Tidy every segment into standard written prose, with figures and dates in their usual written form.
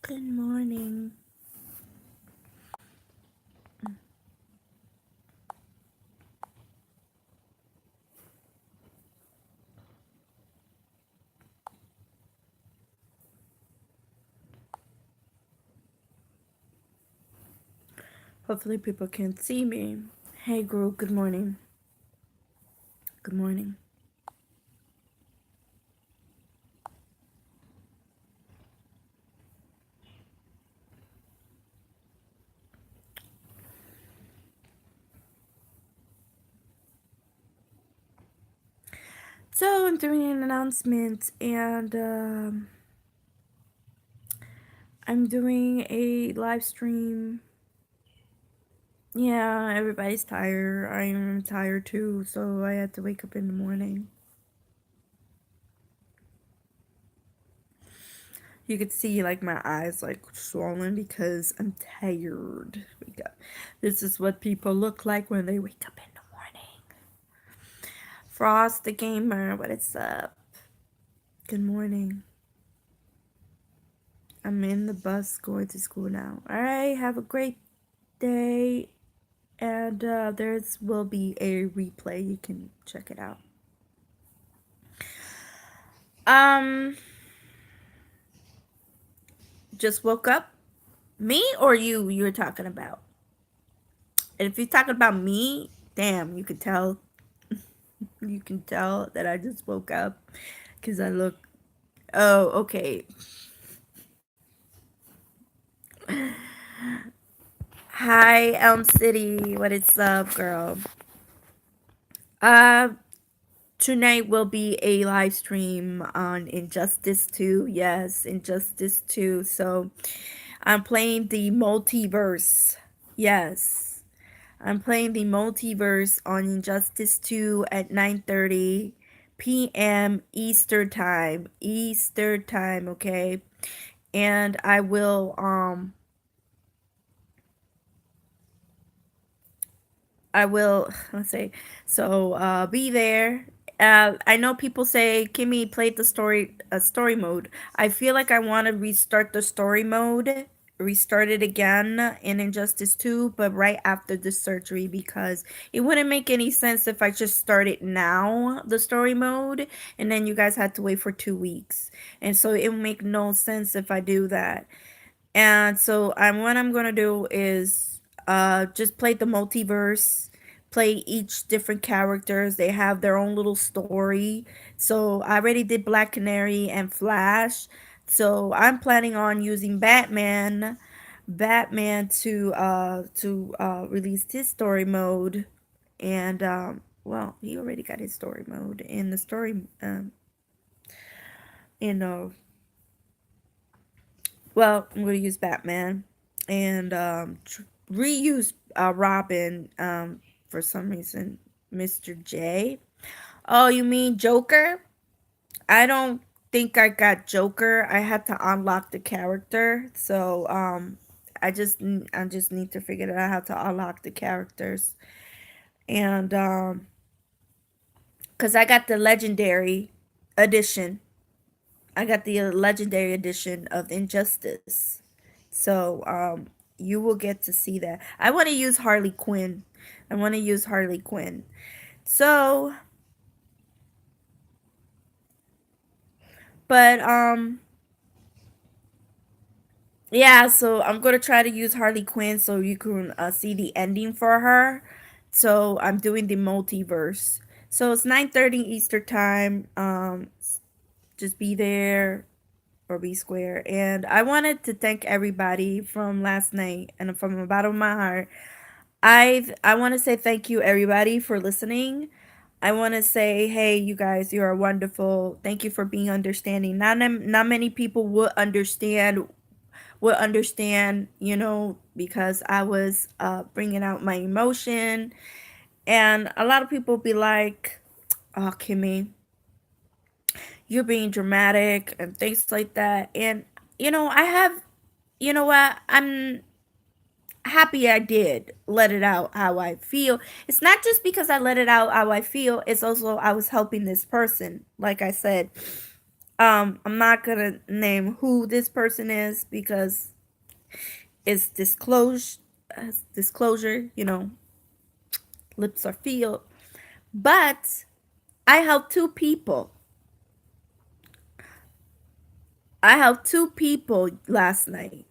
Good morning. Hopefully, people can see me. Hey, Guru. Good morning. Good morning. So, I'm doing an announcement, and I'm doing a live stream. Yeah, everybody's tired. I'm tired too, so I had to wake up in the morning. You could see like my eyes like swollen because I'm tired. This is what people look like when they wake up in the morning. Frost the gamer, what is up? Good morning. I'm in the bus going to school now. All right, have a great day. And there's will be a replay. You can check it out. Um, just woke up. Me or you? You were talking about. And if you're talking about me, damn, you could tell. You can tell that I just woke up because I look. Oh, okay. Hi, Elm City. What is up, girl? Uh, Tonight will be a live stream on Injustice 2. Yes, Injustice 2. So I'm playing the multiverse. Yes. I'm playing the multiverse on Injustice 2 at 9:30 p.m. Eastern time. Eastern time, okay? And I will let's say so be there. I know people say Kimmy played the story mode. I feel like I want to restart the story mode, restart it again in Injustice 2, but right after the surgery because it wouldn't make any sense if I just started now the story mode and then you guys had to wait for 2 weeks. And so it would make no sense if I do that. And so what I'm gonna do is just play the multiverse, play each different characters. They have their own little story. So I already did Black Canary and Flash. So I'm planning on using Batman to release his story mode. And well, he already got his story mode in the story in well, I'm going to use Batman and reuse Robin for some reason. Mr. J. Oh, you mean Joker? I don't think I got Joker. I had to unlock the character, so I just need to figure out how to unlock the characters, and cause I got the legendary edition. I got the legendary edition of Injustice. So you will get to see that. I want to use Harley Quinn. I want to use Harley Quinn. So, but yeah, so I'm going to try to use Harley Quinn so you can see the ending for her. So, I'm doing the multiverse. So, it's 9:30 Eastern time. Just be there or be square. And I wanted to thank everybody from last night and from the bottom of my heart. I want to say thank you everybody for listening. I want to say, hey, you guys, you are wonderful. Thank you for being understanding. Not many people would understand, because I was bringing out my emotion, and a lot of people be like, "Oh, Kimmy, you're being dramatic," and things like that. And I have, what? I'm happy I did let it out how I feel. It's not just because I let it out how I feel, it's also I was helping this person. Like I said, I'm not gonna name who this person is because it's disclosure, lips are sealed. But I helped two people. I helped two people last night,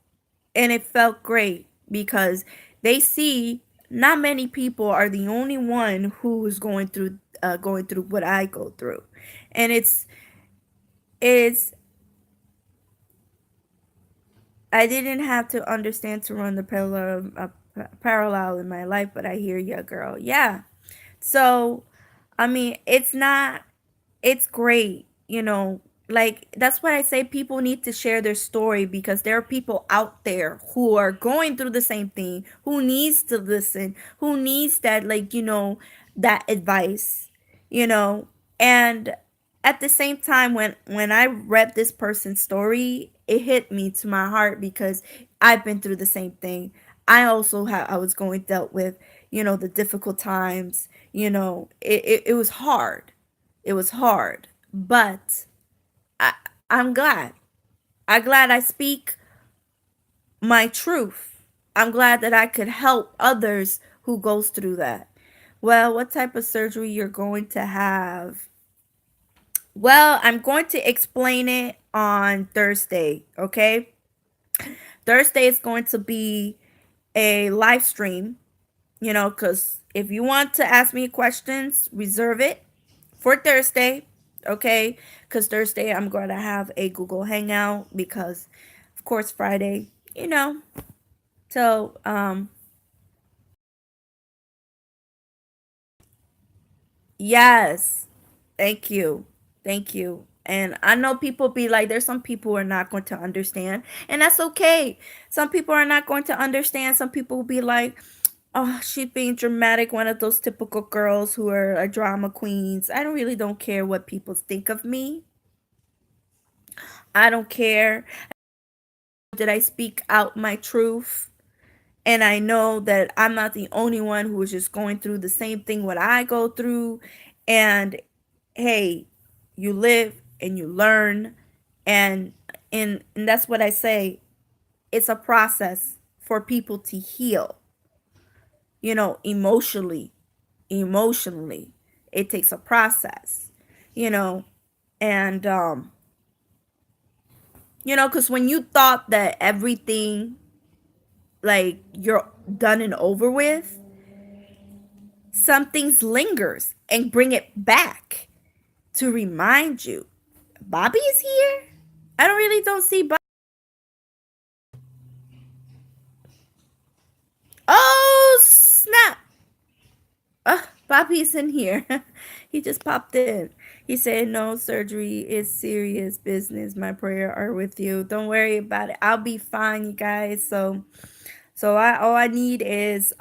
and it felt great because they see not many people are the only one who is going through what I go through, and it's I didn't have to understand to run the parallel in my life, but I hear you, girl. Yeah. So, I mean, it's great, like that's why I say people need to share their story because there are people out there who are going through the same thing, who needs to listen, who needs that, like, that advice, you know. And at the same time, when I read this person's story, it hit me to my heart because I've been through the same thing. I was going dealt with, the difficult times, it was hard. It was hard, but I, I'm glad. I'm glad I speak my truth. I'm glad that I could help others who goes through that. Well, what type of surgery you're going to have? Well, I'm going to explain it on Thursday, okay? Thursday is going to be a live stream, because if you want to ask me questions, reserve it for Thursday, okay? Because Thursday I'm going to have a Google Hangout because, of course, Friday, you know. So, yes, thank you. Thank you. And I know people be like, there's some people who are not going to understand, and that's okay. Some people are not going to understand. Some people will be like, oh, she's being dramatic, one of those typical girls who are drama queens. I don't really don't care what people think of me. I don't care. Did I speak out my truth? And I know that I'm not the only one who is just going through the same thing what I go through. And hey, you live and you learn, and and that's what I say. It's a process for people to heal, emotionally. Emotionally. It takes a process, you know, and because when you thought that everything, like, you're done and over with, some things lingers and bring it back to remind you Bobby is here. I don't really don't see Bobby. Oh snap. Bobby's in here. He just popped in. He said no, surgery is serious business. My prayer are with you. Don't worry about it. I'll be fine, you guys. So I all I need is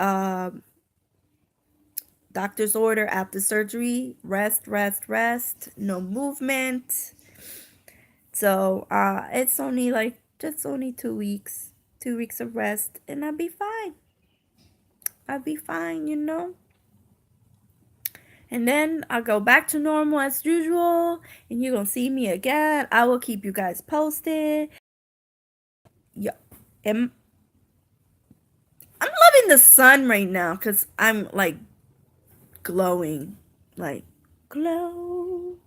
doctor's order after surgery. Rest, rest, rest. No movement. So it's only like just only 2 weeks. 2 weeks of rest and I'll be fine. I'll be fine. And then I'll go back to normal as usual and you're gonna see me again. I will keep you guys posted. Yeah. And I'm loving the sun right now because I'm like glowing. Like glow.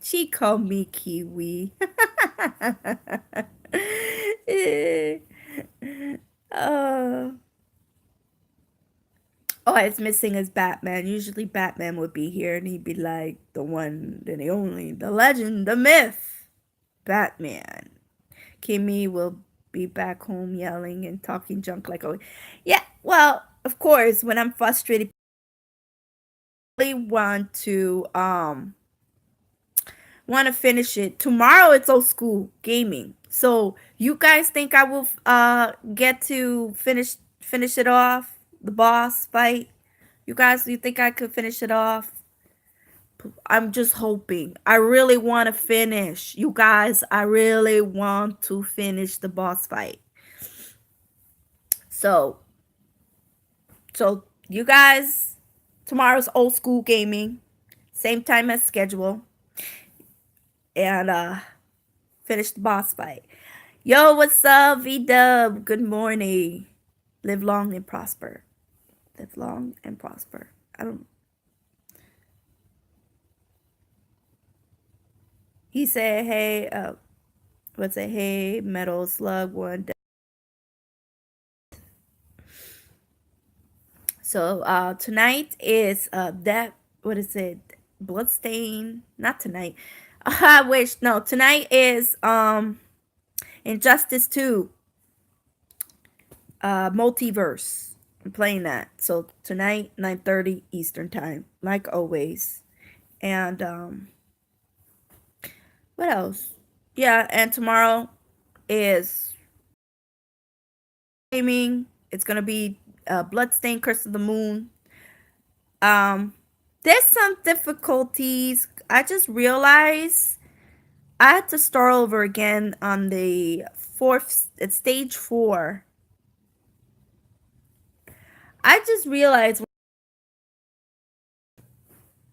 She called me Kiwi. uh, oh, it's missing is Batman. Usually Batman would be here and he'd be like the one, the only, the legend, the myth. Batman. Kimmy will be back home yelling and talking junk like always. Yeah, well, of course, when I'm frustrated, I really want to finish it. Tomorrow it's old school gaming. So you guys think I will get to finish it off? The boss fight? You think I could finish it off? I'm just hoping. I really want to finish. You guys, I really want to finish the boss fight. So, you guys, tomorrow's old school gaming. same time as schedule, and finish the boss fight. Yo, what's up, V Dub? Good morning. Live long and prosper. Live long and prosper. I don't. He said, "Hey, what's it? Hey, metal slug one." So, tonight is that what is it? Bloodstain. Not tonight. I wish no. Tonight is Injustice 2, Multiverse. I'm playing that. So tonight, 9:30 Eastern time, like always. And what else? Yeah, and tomorrow is gaming. It's gonna be Bloodstain, Curse of the Moon. Um, there's some difficulties. I just realized I had to start over again on the fourth. It's stage 4. I just realized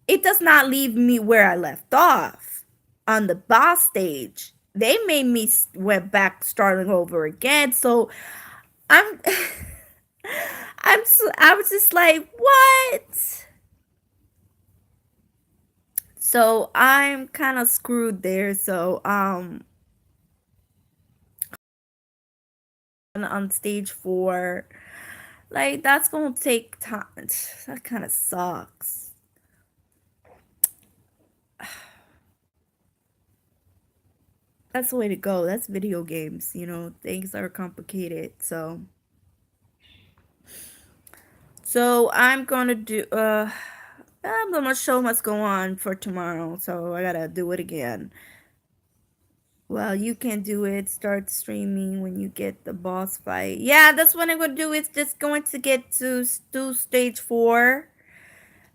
it does not leave me where I left off on the boss stage. They made me went back starting over again. So I'm I was just like, what? So I'm kind of screwed there. So on stage 4, like that's gonna take time. That kind of sucks. That's the way to go. That's video games, things are complicated. So I'm gonna do the show must go on for tomorrow, so I gotta do it again. Well, you can do it. Start streaming when you get the boss fight. Yeah, that's what I'm gonna do. It's just going to get to do stage 4.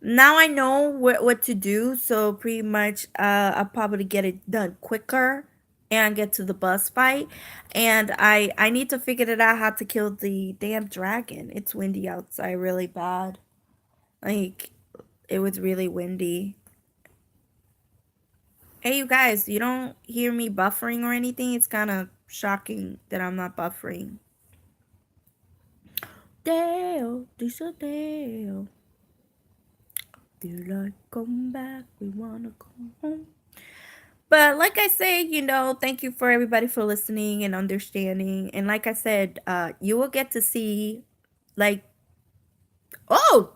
Now I know what to do, so pretty much I'll probably get it done quicker and get to the boss fight. And I need to figure it out how to kill the damn dragon. It's windy outside really bad. Like it was really windy. Hey, you guys, you don't hear me buffering or anything? It's kind of shocking that I'm not buffering. Dale, this a Dale. Daylight, come back, we wanna go home. But like I say, thank you for everybody for listening and understanding. And like I said, you will get to see, like, oh,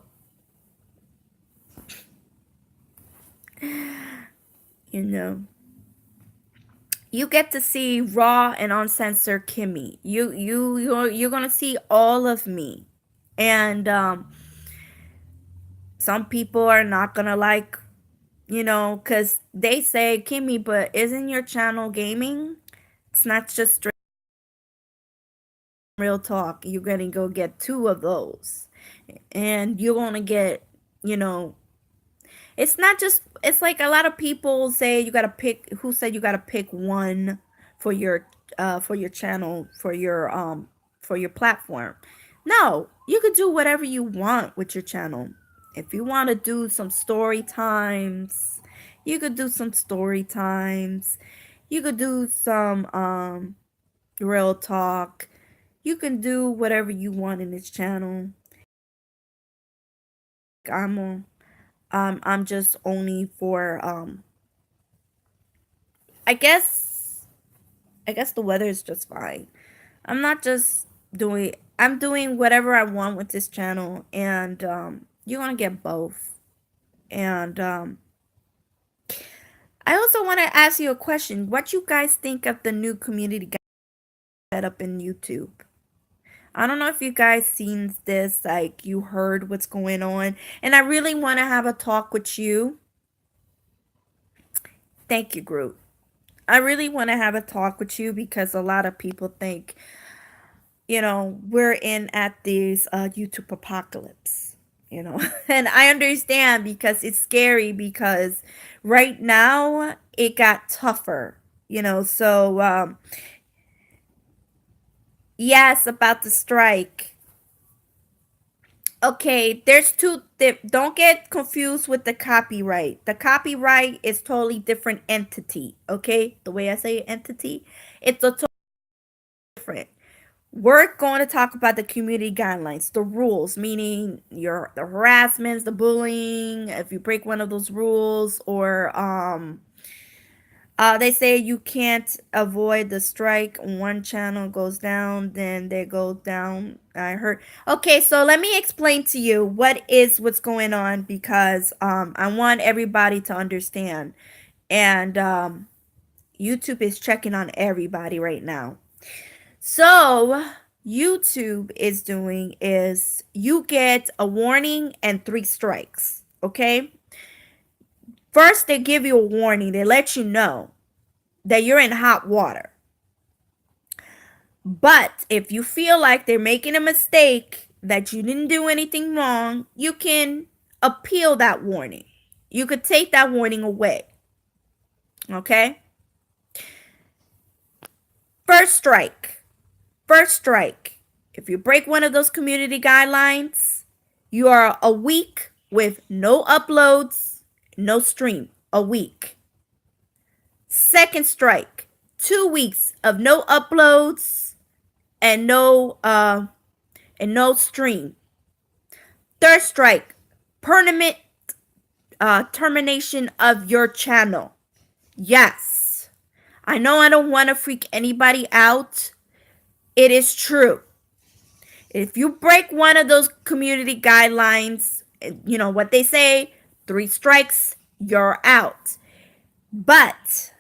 you know, you get to see raw and uncensored Kimmy. You're gonna see all of me, and some people are not gonna like, because they say Kimmy, but isn't your channel gaming? It's not just straight real talk. You're gonna go get 2 of those, and you're gonna get, you know, it's not just. It's like a lot of people say you gotta pick. Who said you gotta pick one for your channel for your platform? No, you could do whatever you want with your channel. If you want to do some story times, you could do some story times. You could do some real talk. You can do whatever you want in this channel. I'm I'm just only for I guess the weather is just fine. I'm not just doing I'm doing whatever I want with this channel, and you're going to get both. And I also want to ask you a question. What you guys think of the new community set up in YouTube? I don't know if you guys seen this, like you heard what's going on, and I really want to have a talk with you. Thank you, Groot. I really want to have a talk with you because a lot of people think, we're in at this YouTube apocalypse, and I understand because it's scary because right now it got tougher, so yes, about the strike. Okay, there's two. Don't get confused with the copyright. The copyright is totally different entity. Okay, the way I say entity, it's a totally different. We're going to talk about the community guidelines, the rules, meaning your the harassments, the bullying. If you break one of those rules, or they say you can't avoid the strike. One channel goes down, then they go down. I heard. Okay, so let me explain to you what's going on, because I want everybody to understand, and YouTube is checking on everybody right now. So YouTube is doing is you get a warning and 3 strikes. Okay. First, they give you a warning. They let you know that you're in hot water. But if you feel like they're making a mistake, that you didn't do anything wrong, you can appeal that warning. You could take that warning away. Okay? First strike. First strike. If you break one of those community guidelines, you are a week with no uploads, no stream. A week. Second strike. 2 weeks of no uploads and no stream. Third strike, permanent termination of your channel. Yes, I know I don't want to freak anybody out. It is true. If you break one of those community guidelines, you know what they say, 3 strikes, you're out. But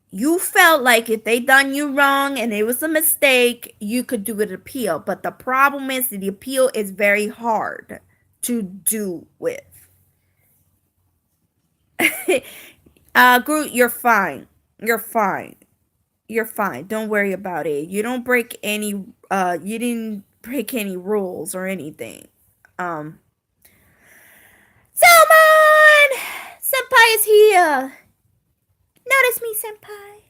you felt like if they done you wrong and it was a mistake, you could do an appeal. But the problem is that the appeal is very hard to do with. Groot, you're fine. You're fine. You're fine. Don't worry about it. You don't break any you didn't break any rules or anything. Um Salmon! Senpai is here. Notice me, Senpai.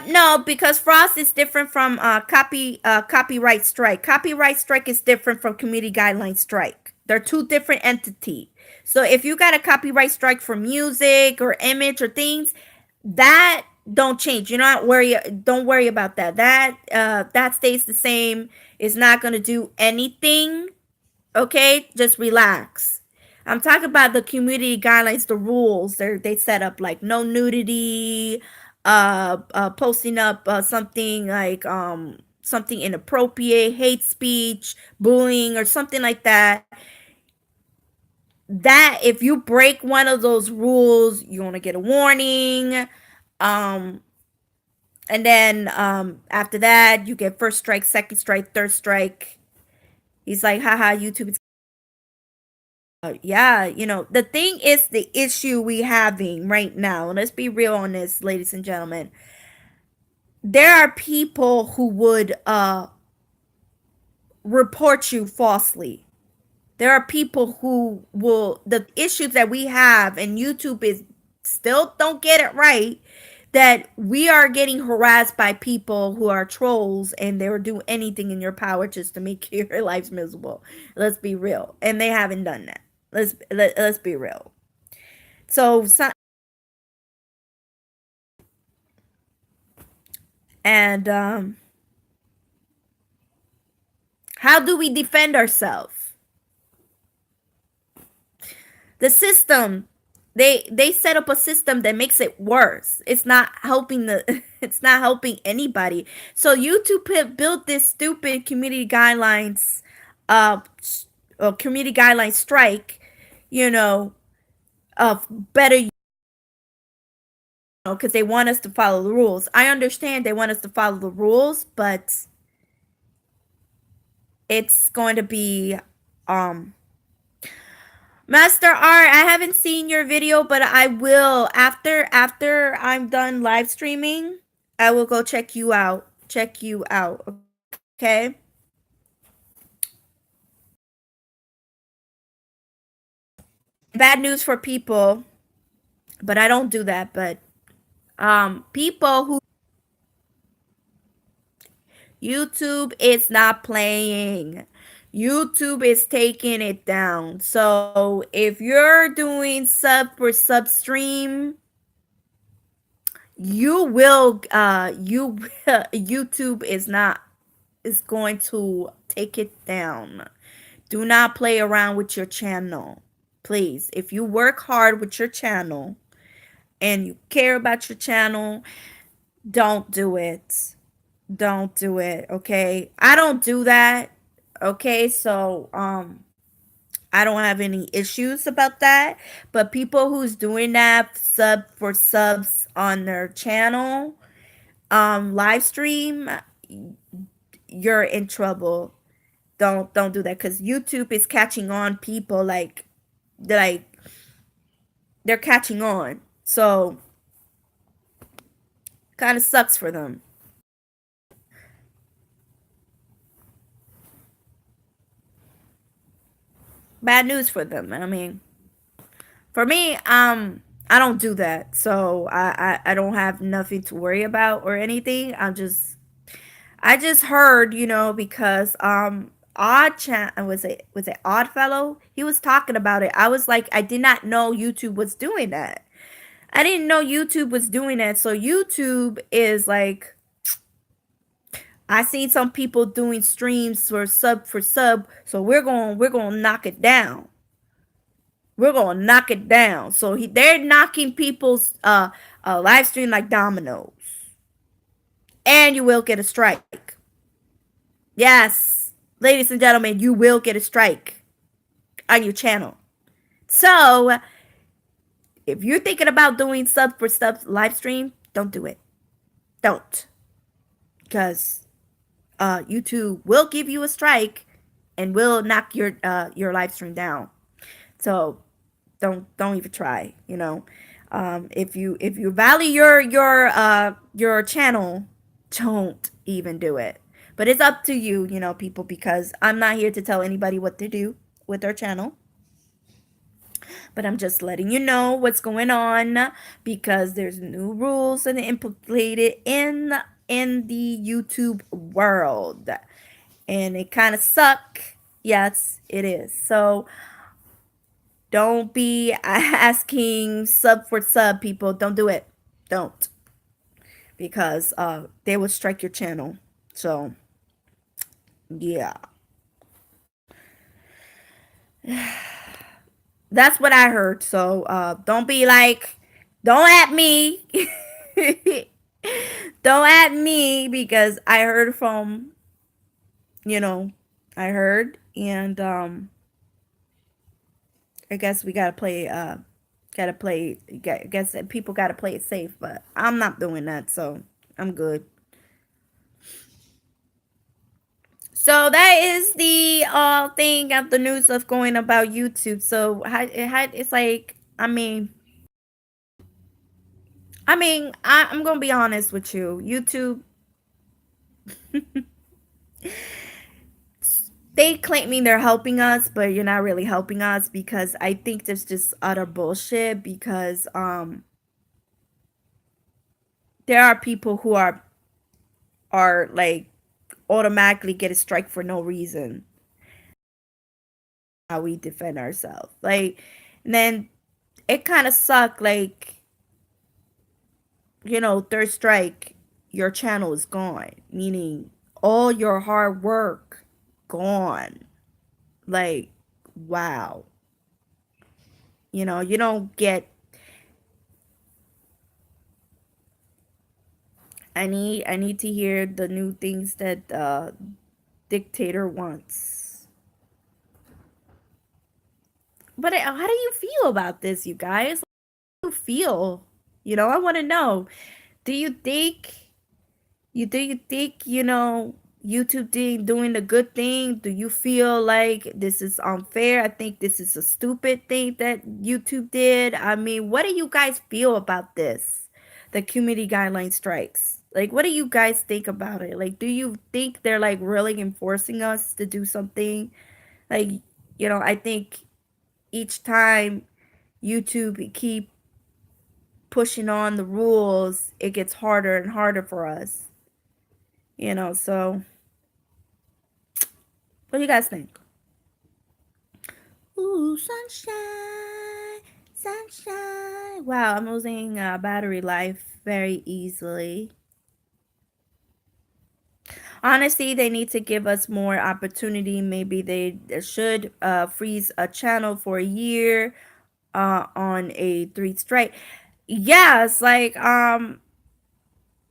No, because Frost is different from copyright strike. Copyright strike is different from community guideline strike. They're two different entities. So if you got a copyright strike for music or image or things, that don't change. You're not worry. Don't worry about that. That stays the same. It's not gonna do anything. Okay, just relax. I'm talking about the community guidelines, the rules they set up, like no nudity, posting up something like something inappropriate, hate speech, bullying, or something like that. That if you break one of those rules, you're gonna get a warning. Um, and then after that, you get first strike, second strike, third strike. He's like, haha, YouTube is yeah, the thing is the issue we having right now. Let's be real on this, ladies and gentlemen. There are people who would report you falsely. There are people who will the issues that we have, and YouTube is still don't get it right, that we are getting harassed by people who are trolls, and they will do anything in your power just to make your lives miserable. Let's be real. And they haven't done that. Let's be real. So and how do we defend ourselves? The system, they set up a system that makes it worse. It's not helping it's not helping anybody. So YouTube built this stupid community guidelines community guidelines strike, you know, of better, because they want us to follow the rules. I understand they want us to follow the rules, but it's going to be Master Art, I haven't seen your video, but I will after I'm done live streaming. I will go check you out. Check you out. Okay? Bad news for people, but I don't do that, but people who YouTube is not playing. YouTube is taking it down. So if you're doing sub for sub stream, you will you YouTube is going to take it down. Do not play around with your channel. Please, if you work hard with your channel and you care about your channel, don't do it. Don't do it, okay? I don't do that. Okay? So, I don't have any issues about that, but people who's doing that sub for subs on their channel, live stream, you're in trouble. Don't do that cuz YouTube is catching on people like they're catching on. So, kind of sucks for them. Bad news for them. I mean, for me, I don't do that. So, I don't have nothing to worry about or anything. I just heard, because Odd Chan was it Odd Fellow? He was talking about it. I was like, I did not know YouTube was doing that. I didn't know YouTube was doing that. So YouTube is like, I seen some people doing streams for sub. So we're going to knock it down. We're going to knock it down. So they're knocking people's live stream like dominoes. And you will get a strike. Yes, ladies and gentlemen, you will get a strike on your channel. So, if you're thinking about doing sub for sub live stream, don't do it. Don't. Because YouTube will give you a strike and will knock your live stream down. So, don't even try, if you value your channel, don't even do it. But it's up to you, people, because I'm not here to tell anybody what to do with their channel. But I'm just letting you know what's going on because there's new rules and implemented in the YouTube world. And it kind of suck. Yes, it is. So don't be asking sub for sub, people. Don't do it. Don't. Because they will strike your channel. So, yeah. That's what I heard. So, don't be like, don't at me. Don't at me because I heard from, you know, I heard and I guess we I guess people gotta play it safe, but I'm not doing that, so I'm good. So that is the thing of the news of going about YouTube. So it's like, I'm gonna be honest with you. YouTube, they claiming they're helping us, but you're not really helping us because I think there's just utter bullshit because there are people who are like automatically get a strike for no reason. How we defend ourselves. Like, and then it kind of sucked. Like, third strike, your channel is gone, meaning all your hard work gone. Like, wow. You don't get. I need to hear the new things that dictator wants. But how do you feel about this, you guys? How do you feel? I want to know. Do you think YouTube doing the good thing? Do you feel like this is unfair? I think this is a stupid thing that YouTube did. I mean, what do you guys feel about this? The community guideline strikes. Like, what do you guys think about it? Like, do you think they're like really enforcing us to do something? Like, I think each time YouTube keep pushing on the rules, it gets harder and harder for us. So What do you guys think? Ooh, sunshine, sunshine. Wow, I'm losing battery life very easily. Honestly, they need to give us more opportunity. Maybe they should freeze a channel for a year on a three strike. Yes, like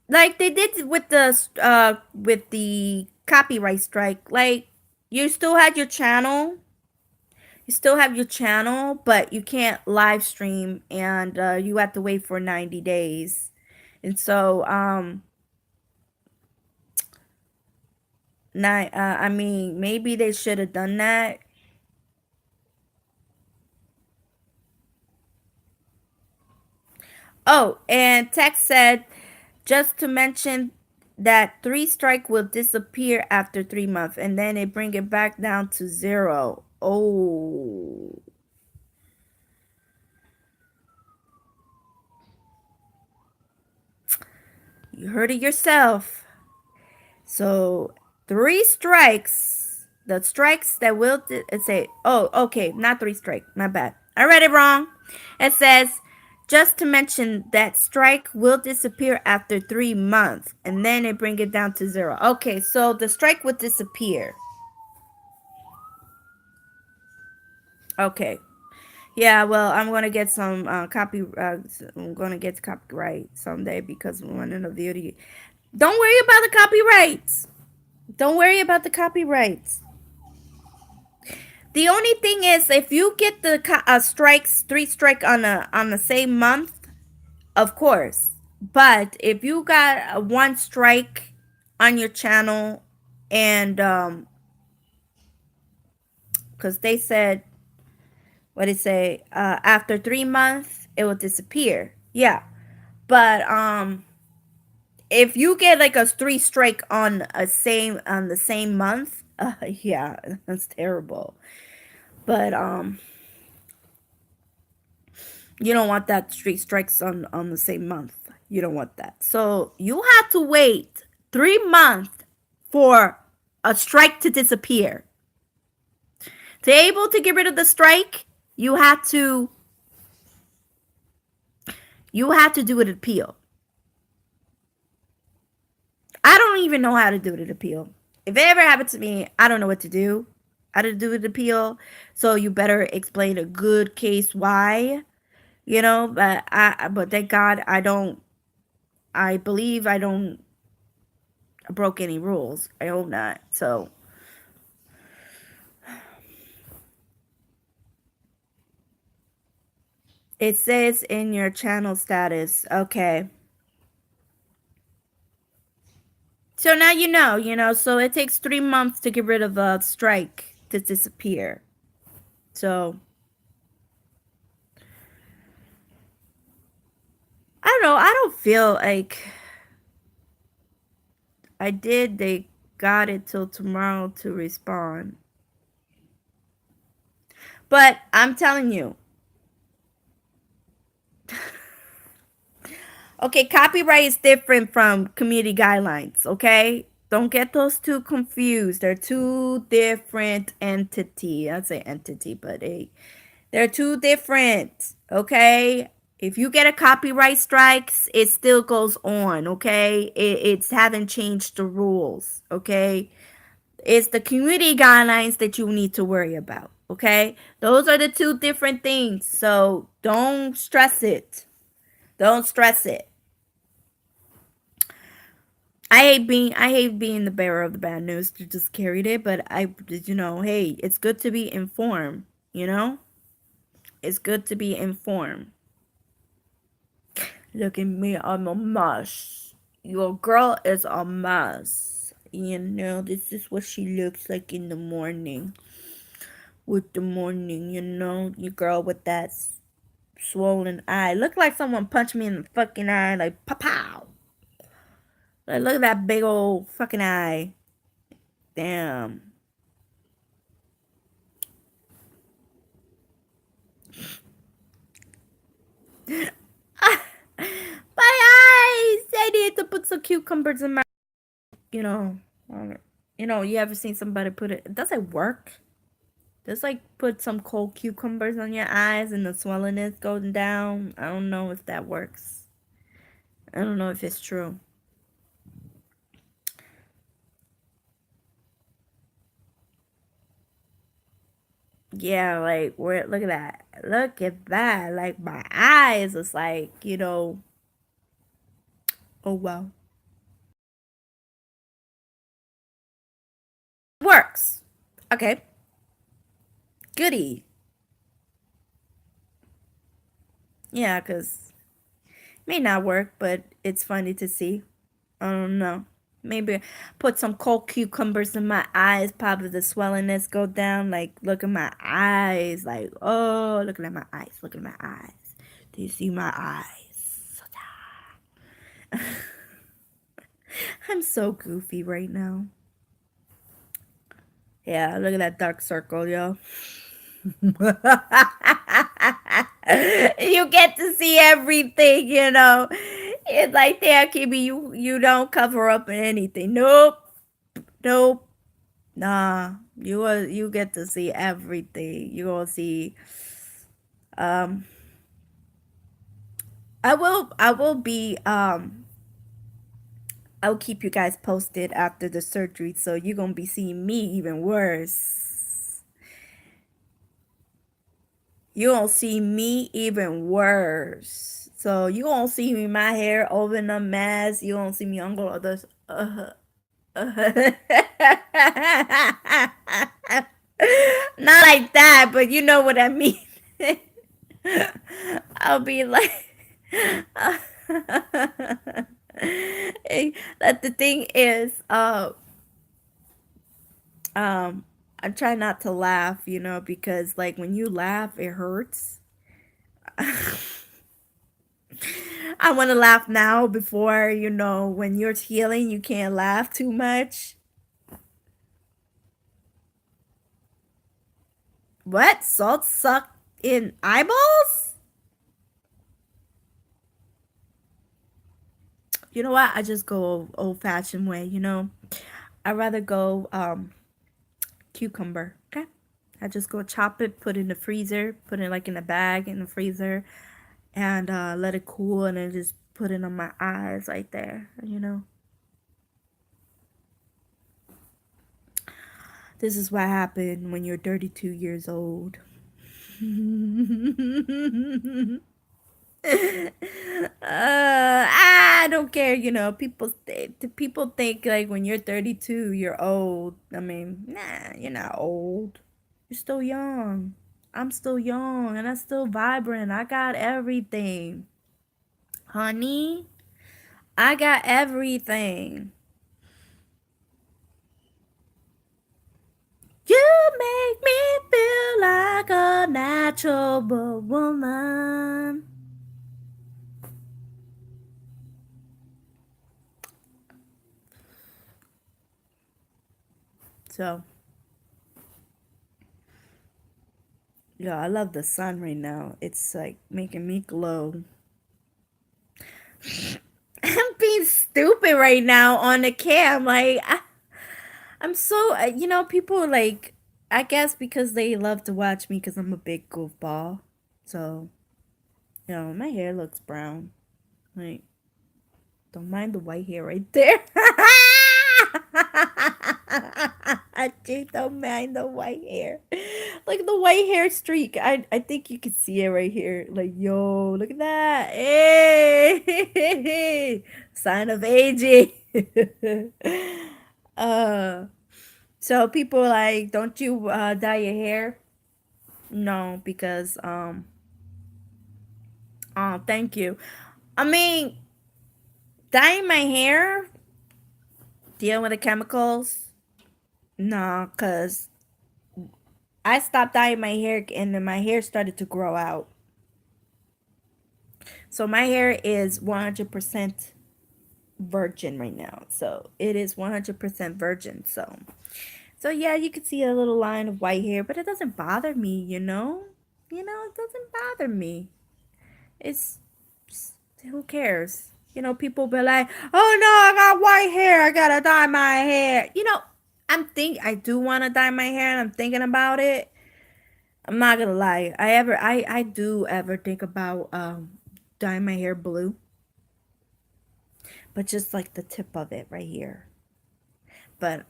they did with the copyright strike. Like you still had your channel, you still have your channel, but you can't live stream, and you have to wait for 90 days. And so I mean, maybe they should have done that. Oh, and Tex said, just to mention that three strike will disappear after 3 months, and then they bring it back down to zero. Oh, you heard it yourself. So three strikes, the strikes that will say, oh, okay, not three strike, my bad. I read it wrong. It says, just to mention that strike will disappear after 3 months, and then they bring it down to zero. Okay, so the strike would disappear. Okay. Yeah, well, I'm gonna get some I'm gonna get copyright someday because we want in a video. Don't worry about the copyrights. Don't worry about the copyrights. The only thing is, if you get the strikes, three strike on the same month, of course. But if you got one strike on your channel, and because they said, what did it say? After 3 months, it will disappear. Yeah, but if you get like a three strike on the same month, yeah, that's terrible. But you don't want that three strikes on the same month. You don't want that. So you have to wait 3 months for a strike to disappear. To be able to get rid of the strike, you have to do an appeal. I don't even know how to do an appeal. If it ever happened to me, I don't know what to do. How to do an appeal. So you better explain a good case why. But thank God I believe I don't broke any rules. I hope not. So it says in your channel status. Okay. So now so it takes 3 months to get rid of a strike to disappear. So I don't know. I don't feel like they got it till tomorrow to respond. But I'm telling you. Okay, copyright is different from community guidelines, okay? Don't get those two confused. They're two different entity. I'd say entity, but they're two different, okay? If you get a copyright strikes, it still goes on, okay? It's haven't changed the rules, okay? It's the community guidelines that you need to worry about, okay? Those are the two different things. So don't stress it. Don't stress it. I hate being the bearer of the bad news to just carried it, but hey, it's good to be informed, you know? It's good to be informed. Look at me, I'm a mess. Your girl is a mess. This is what she looks like in the morning. With the morning, your girl with that swollen eye. Look like someone punched me in the fucking eye, like pow pow. Like, look at that big old fucking eye. Damn. My eyes! I need to put some cucumbers in my, you know, You ever seen somebody put it? Does it work? Just like put some cold cucumbers on your eyes and the swelling is going down. I don't know if that works. I don't know if it's true. Yeah, like where look at that. Look at that. Like my eyes is like, oh wow. Works. Okay. Goody. Yeah, cuz may not work, but it's funny to see. I don't know. Maybe put some cold cucumbers in my eyes. Probably the swellingness go down. Like, look at my eyes. Like, oh, looking at my eyes. Look at my eyes. Do you see my eyes? I'm so goofy right now. Yeah, look at that dark circle, yo. You get to see everything. It's like there, Kimmy, you don't cover up anything. Nope. Nope. Nah. You get to see everything. You gonna see um I'll keep you guys posted after the surgery, so you're gonna be seeing me even worse. You gonna see me even worse. So you gonna see me my hair over in a mess. You gonna see me on others. Not like that, but you know what I mean. I'll be like, that the thing is, um, I try not to laugh, because like when you laugh, it hurts. I want to laugh now before, when you're healing, you can't laugh too much. What? Salt sucked in eyeballs? You know what? I just go old fashioned way. I rather go cucumber. Okay. I just go chop it, put it in the freezer, put it like in a bag in the freezer, and let it cool, and then just put it on my eyes right there. This is what happened when you're 32 years old. I don't care. People think like when you're 32, you're old. I mean, nah, you're not old. You're still young. I'm still young and I'm still vibrant. I got everything, honey. I got everything. You make me feel like a natural woman. So, yeah, I love the sun right now. It's like making me glow. I'm being stupid right now on the cam. Like, I'm so, people like, I guess because they love to watch me because I'm a big goofball. So, my hair looks brown. Like, don't mind the white hair right there. I don't mind the white hair. Like the white hair streak. I think you can see it right here. Like, yo, look at that. Hey, sign of aging. uh, so people like, don't you dye your hair? No, because oh, thank you. I mean, dyeing my hair, dealing with the chemicals. No, cause I stopped dyeing my hair and then my hair started to grow out. So my hair is 100% virgin right now. So it is 100% virgin. So yeah, you can see a little line of white hair, but it doesn't bother me. It doesn't bother me. It's who cares? People be like, "Oh no, I got white hair. I gotta dye my hair." I do want to dye my hair, and I'm thinking about it. I'm not gonna lie. I do ever think about dyeing my hair blue, but just like the tip of it right here. But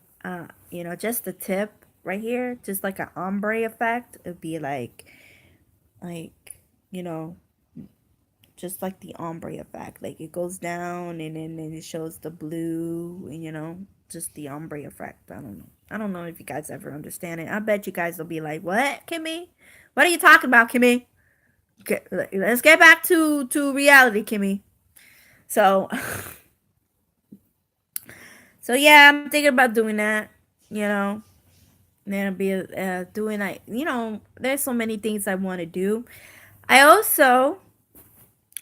just the tip right here, just like an ombre effect. It'd be like you know, just like the ombre effect. Like it goes down and then it shows the blue, and just the ombre effect. I don't know. I don't know if you guys ever understand it. I bet you guys will be like, "What, Kimmy? What are you talking about, Kimmy?" Okay, let's get back to reality, Kimmy. So, so yeah, I'm thinking about doing that. You know, and then I'll be doing like there's so many things I want to do. I also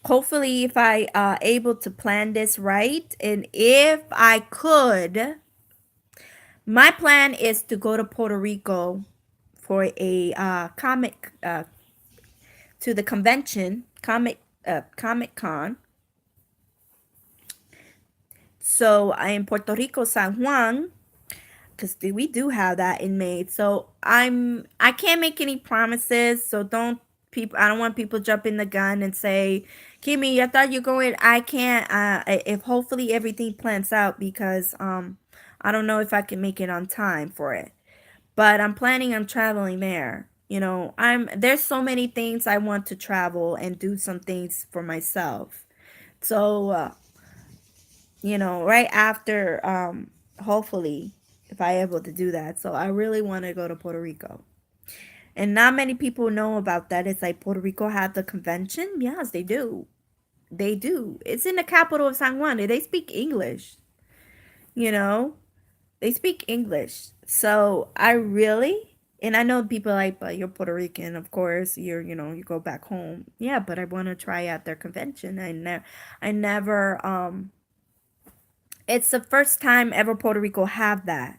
hopefully if I able to plan this right, and if I could, my plan is to go to Puerto Rico for a comic to the convention Comic Con. So I in Puerto Rico, San Juan, because we do have that in May. So I can't make any promises. So don't people. I don't want people jumping the gun and say, "Kimmy, I thought you're going." I can't. If hopefully everything plans out, because I don't know if I can make it on time for it. But I'm planning on traveling there. There's so many things I want to travel and do some things for myself. So right after hopefully if I able to do that. So I really want to go to Puerto Rico. And not many people know about that. It's like Puerto Rico had the convention. Yes, they do. They do. It's in the capital of San Juan. They speak English. You know, they speak English. So I really, and I know people like, but you're Puerto Rican, of course. You go back home. Yeah, but I want to try out their convention. I never. It's the first time ever Puerto Rico have that.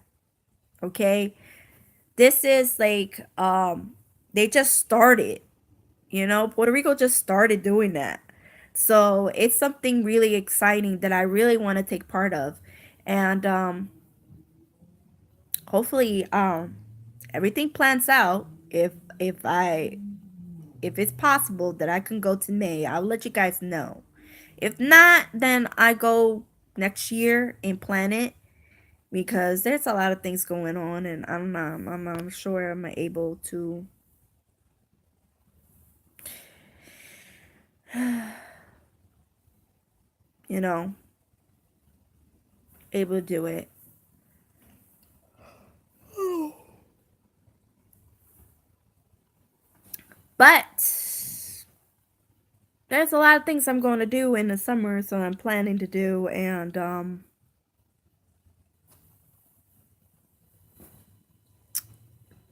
Okay, this is like they just started. Puerto Rico just started doing that. So it's something really exciting that I really want to take part of. And hopefully everything plans out. If it's possible that I can go to May, I'll let you guys know. If not, then I go next year and plan it, because there's a lot of things going on, and I'm not sure I'm able to you know able to do it. But there's a lot of things I'm going to do in the summer, so I'm planning to do, and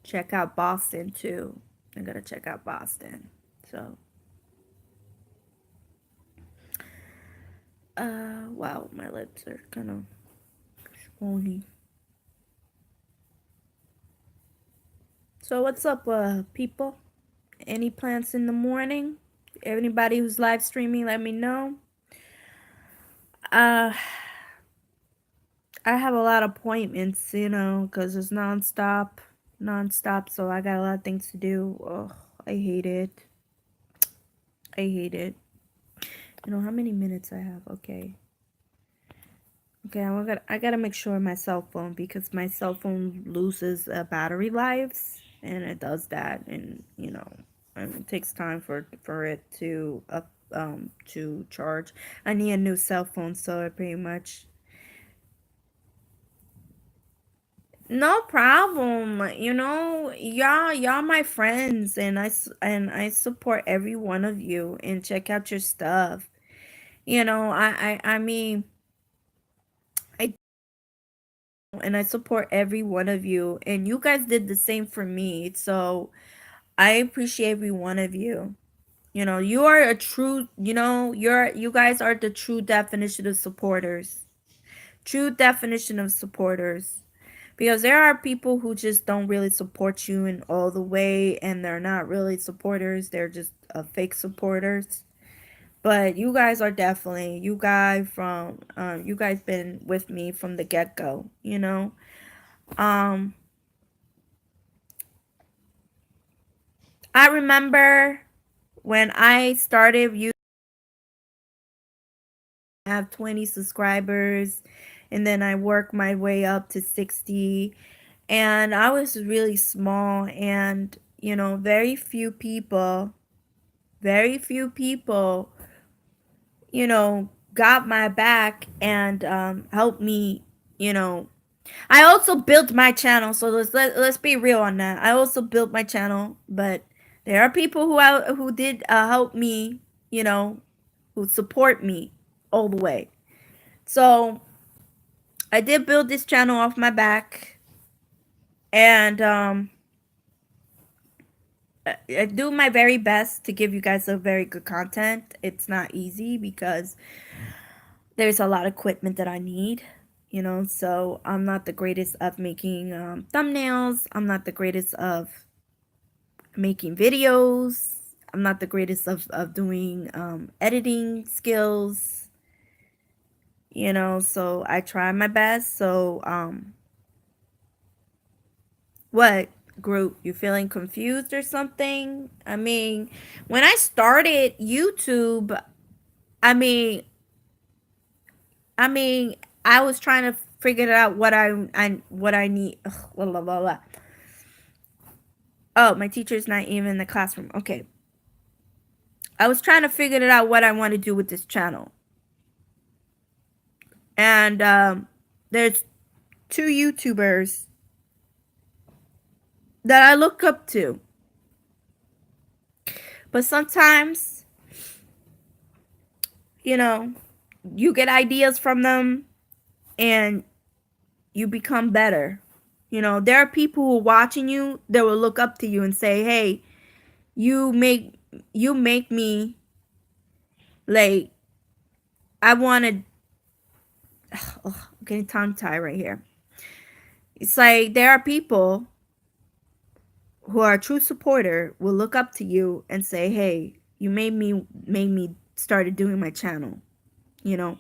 check out Boston too. I'm gonna check out Boston. So, wow, my lips are kind of swollen. So, what's up, people? Any plans in the morning? Anybody who's live streaming, let me know. Uh, I have a lot of appointments, because it's nonstop. So I got a lot of things to do. Oh, I hate it. I hate it. How many minutes I have? Okay. Okay, I gotta make sure my cell phone, because my cell phone loses battery lives, and it does that, and and it takes time for it to charge. I need a new cell phone, so I pretty much. No problem. Y'all my friends, and I support every one of you, and check out your stuff. I mean, I and I support every one of you, and you guys did the same for me. So I appreciate every one of you. You are a true, you guys are the true definition of supporters. True definition of supporters. Because there are people who just don't really support you in all the way, and they're not really supporters. They're just fake supporters. But you guys are definitely, you guys been with me from the get-go. Um, I remember when I started, you have 20 subscribers, and then I worked my way up to 60, and I was really small, and very few people, got my back and helped me, you know. I also built my channel, so let's be real on that. I also built my channel, but there are people who did help me, you know, who support me all the way. So I did build this channel off my back, and I do my very best to give you guys a very good content. It's not easy because there's a lot of equipment that I need, so I'm not the greatest of making thumbnails. I'm not the greatest of making videos. I'm not the greatest of doing editing skills, so I try my best. So, what group? You feeling confused or something? I mean, when I started YouTube, I mean, I mean, I was trying to figure out what I need. Ugh, blah, blah, blah, blah. Oh, my teacher's not even in the classroom. Okay. I was trying to figure it out what I want to do with this channel. And there's two YouTubers that I look up to. But sometimes, you know, you get ideas from them and you become better. There are people who are watching you that will look up to you and say, "Hey, you make me like I want to." I'm getting tongue tied right here. It's like there are people who are a true supporter will look up to you and say, "Hey, you made me started doing my channel." You know,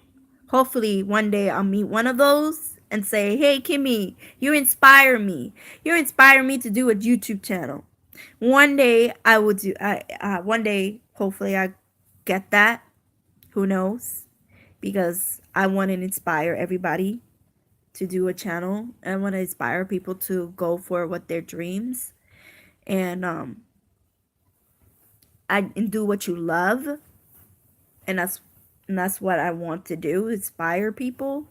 hopefully one day I'll meet one of those and say, "Hey, Kimmy, you inspire me. You inspire me to do a YouTube channel." One day I will do. One day, hopefully, I get that. Who knows? Because I want to inspire everybody to do a channel. I want to inspire people to go for what their dreams and and do what you love, and that's what I want to do, inspire people.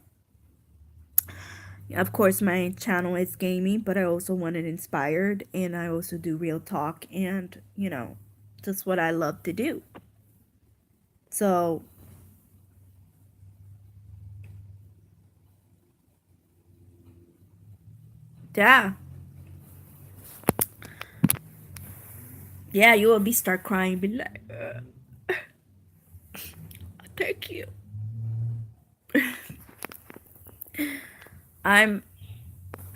Of course, my channel is gaming, but I also want it inspired, and I also do real talk, and just what I love to do. So yeah, yeah, you will be start crying, be like, "Thank you." I'm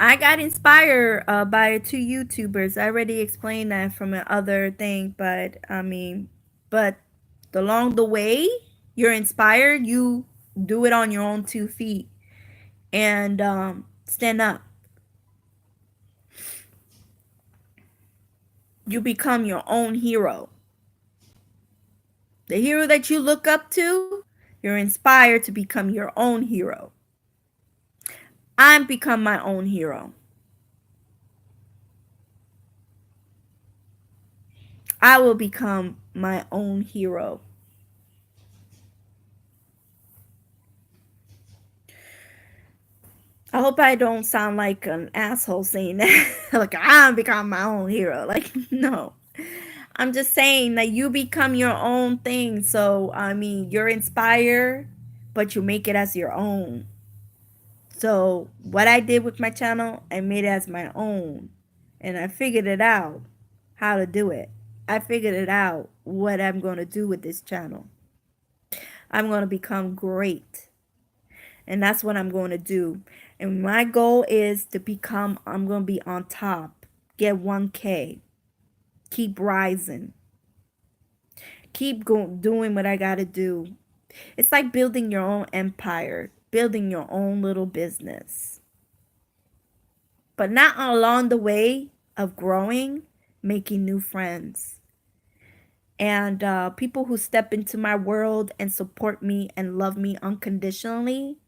I got inspired by two YouTubers. I already explained that from another thing, but I mean, but along the way, you're inspired. You do it on your own 2 feet and stand up. You become your own hero. The hero that you look up to, you're inspired to become your own hero. I'm become my own hero. I will become my own hero. I hope I don't sound like an asshole saying that. Like, I'm become my own hero. Like, no. I'm just saying that you become your own thing. So, I mean, you're inspired, but you make it as your own. So, what I did with my channel, I made it as my own. And I figured it out how to do it. I figured it out what I'm going to do with this channel. I'm going to become great. And that's what I'm going to do. And my goal is to become, I'm going to be on top, get 1K, keep rising, keep doing what I got to do. It's like building your own empire, building your own little business. but not along the way of growing, making new friends. And people who step into my world and support me and love me unconditionally,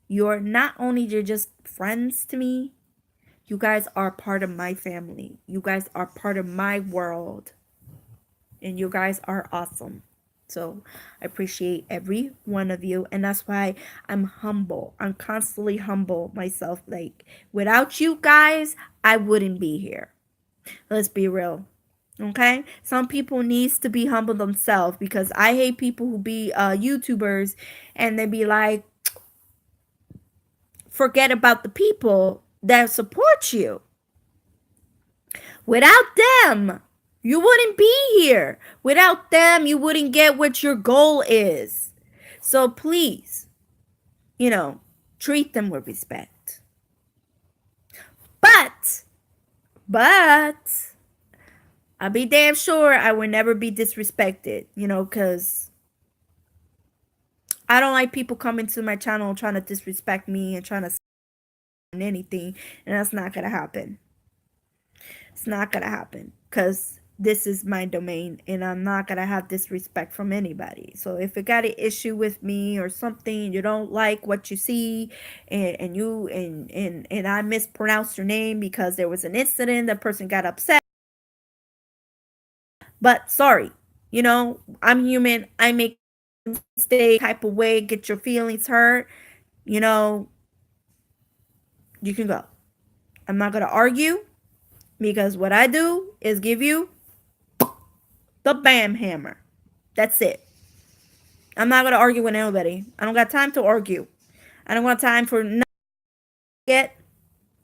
you're not only you're just friends to me, you guys are part of my family. You guys are part of my world. And you guys are awesome. So I appreciate every one of you. And that's why I'm humble. I'm constantly humble myself. Like, without you guys, I wouldn't be here. Let's be real. Okay, some people needs to be humble themselves, because I hate people who be YouTubers and they be like, forget about the people that support you. Without them, you wouldn't be here. Without them, you wouldn't get what your goal is. So please, you know, treat them with respect. But, but, I'll be damn sure I will never be disrespected, because I don't like people coming to my channel trying to disrespect me and trying to say anything, and that's not gonna happen. It's not gonna happen, because this is my domain and I'm not gonna have disrespect from anybody. So if you got an issue with me or something, you don't like what you see, and I mispronounced your name because there was an incident, that person got upset. But sorry, I'm human. I make mistake type of way, get your feelings hurt, you know, you can go. I'm not gonna argue, because what I do is give you the bam hammer. That's it. I'm not gonna argue with nobody. I don't got time to argue. I don't got time for not get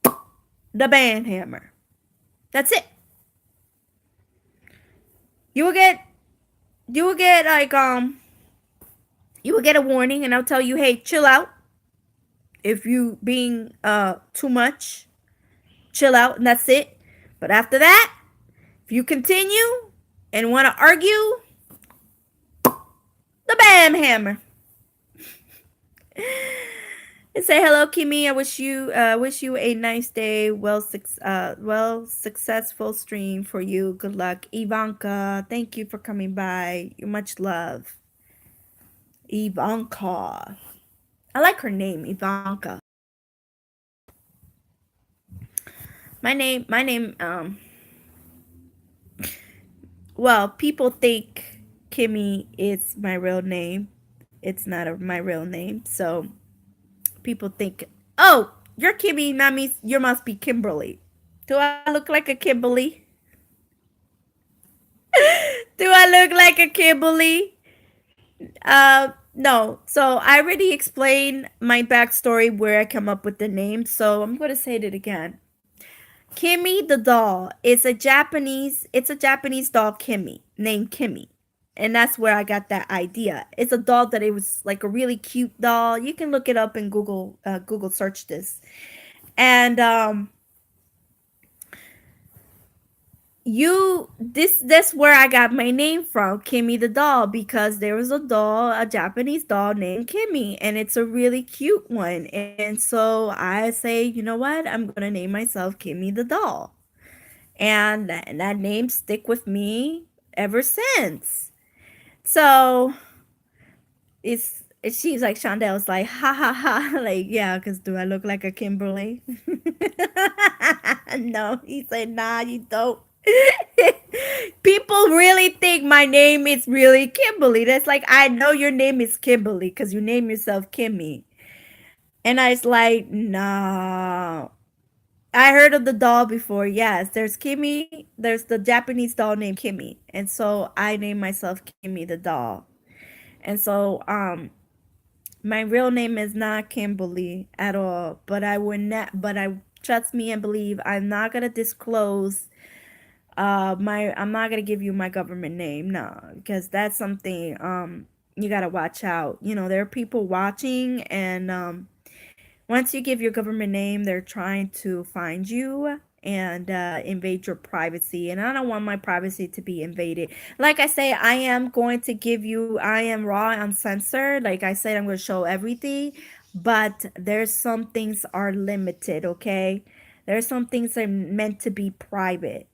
the bam hammer. That's it. You will get you will get like you will get a warning, and I'll tell you, hey, chill out. If you being too much, chill out, and that's it. But after that, if you continue and want to argue, the bam hammer. And say hello, Kimmy. I wish you a nice day. Well successful stream for you. Good luck, Ivanka. Thank you for coming by. Much love, Ivanka. I like her name, Ivanka. My name. Well, people think Kimmy is my real name. It's not my real name, so people think, oh, you're Kimmy, that means you must be Kimberly. Do I look like a Kimberly? Do I look like a Kimberly? No. So I already explained my backstory where I come up with the name, so I'm gonna say it again. Kimmy the doll is a Japanese doll, Kimmy, named Kimmy. And that's where I got that idea. It's a doll that it was like a really cute doll. You can look it up in Google search this. And that's where I got my name from, Kimmy the doll, because there was a Japanese doll named Kimmy, and it's a really cute one. And so I say, you know what? I'm gonna name myself Kimmy the doll. And that name stick with me ever since. So she's like, Shondel's like, ha ha ha, like, yeah, because do I look like a Kimberly? No, he said, nah, you don't. People really think my name is really Kimberly. That's like, I know your name is Kimberly because you name yourself Kimmy. And I was like, no. I heard of the doll before. Yes, there's Kimmy. There's the Japanese doll named Kimmy. And so I named myself Kimmy the doll. And so my real name is not Kimberly at all, but I would not but I trust me and believe I'm not going to disclose I'm not going to give you my government name. No, because that's something you got to watch out. There are people watching, and once you give your government name, they're trying to find you and invade your privacy. And I don't want my privacy to be invaded. Like I say, I am going to give you, I am raw, uncensored. Like I said, I'm going to show everything. But there's some things are limited, okay? There's some things that are meant to be private.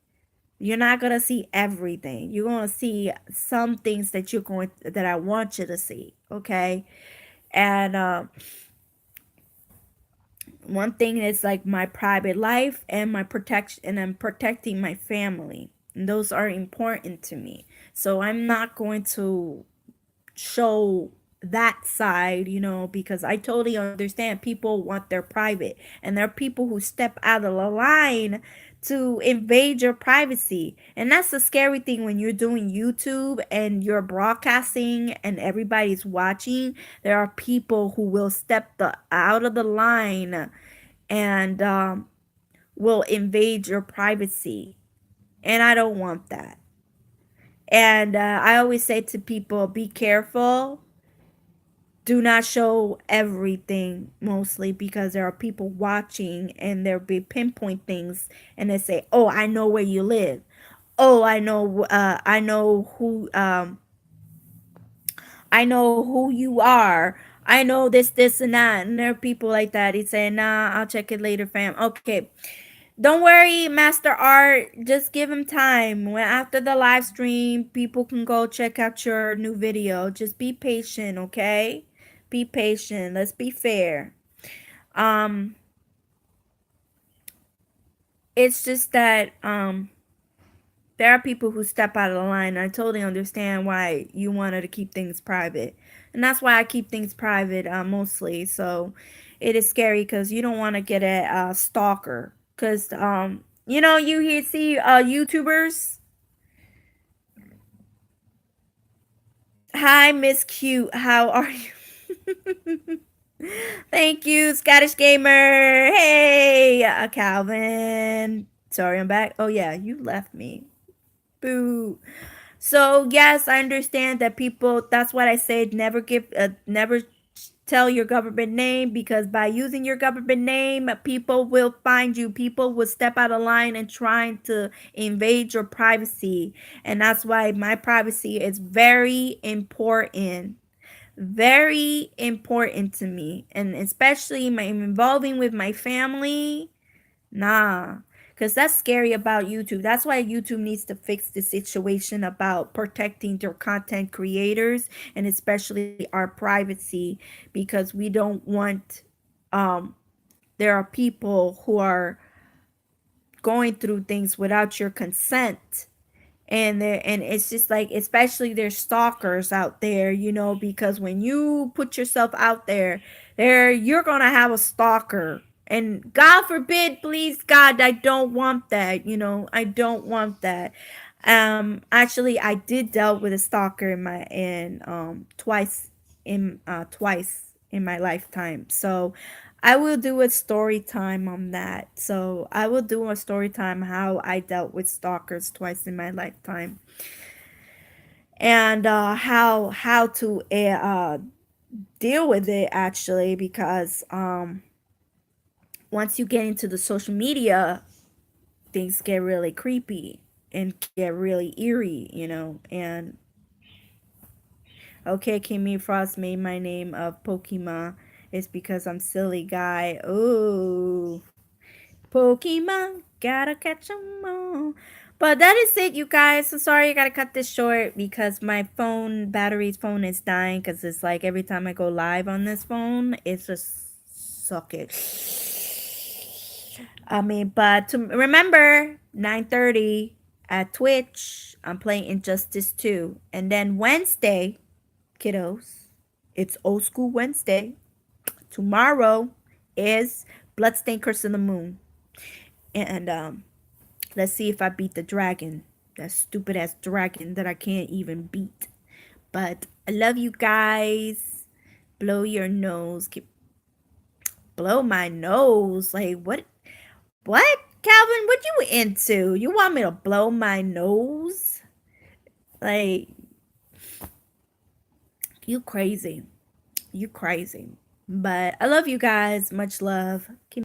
You're not gonna see everything. You're gonna see some things that I want you to see. Okay, and one thing is like my private life and my protection, and I'm protecting my family. And those are important to me. So I'm not going to show that side, because I totally understand people want their private, and there are people who step out of the line to invade your privacy. And that's the scary thing when you're doing YouTube and you're broadcasting and everybody's watching. There are people who will step out of the line and will invade your privacy. And I don't want that. And I always say to people, be careful. Do not show everything, mostly because there are people watching and there'll be pinpoint things, and they say, oh, I know where you live. Oh, I know who you are. I know this, and that. And there are people like that. He say, nah, I'll check it later, fam. Okay. Don't worry, Master Art. Just give him time. When after the live stream, people can go check out your new video. Just be patient, okay? Be patient. Let's be fair. Um, it's just that there are people who step out of the line. I totally understand why you wanted to keep things private. And that's why I keep things private mostly. So it is scary because you don't want to get a stalker. Because, you hear, see YouTubers. Hi, Miss Cute. How are you? Thank you, Scottish Gamer. Hey, Calvin. Sorry, I'm back. Oh, yeah, you left me. Boo. So yes, I understand that people. That's what I said. Never tell your government name, because by using your government name, people will find you. People will step out of line and trying to invade your privacy, and that's why my privacy is very important to me, and especially my involving with my family. Nah, because that's scary about YouTube. That's why YouTube needs to fix the situation about protecting their content creators, and especially our privacy, because we don't want, um, there are people who are going through things without your consent. And it's just like, especially there's stalkers out there, because when you put yourself out there, you're gonna have a stalker. And God forbid, please God, I don't want that. I don't want that. Actually, I did dealt with a stalker in twice in my lifetime. So I will do a story time on that. So I will do a story time how I dealt with stalkers twice in my lifetime, and how to deal with it, actually, because once you get into the social media, things get really creepy and get really eerie. And okay, Kimmy Frost made my name of Pokemon. It's because I'm silly guy. Oh, Pokemon, gotta catch 'em all. But that is it, you guys. So sorry I gotta cut this short because my phone is dying, because it's like every time I go live on this phone, it's just suck it. I mean, but to remember, 9:30 at Twitch, I'm playing Injustice 2. And then Wednesday, kiddos, it's Old School Wednesday. Tomorrow is Bloodstained Curse of the Moon. And let's see if I beat the dragon. That stupid ass dragon that I can't even beat. But I love you guys. Blow your nose. Blow my nose. Like what? What? Calvin, what you into? You want me to blow my nose? Like, you crazy. You crazy. But I love you guys. Much love. Keep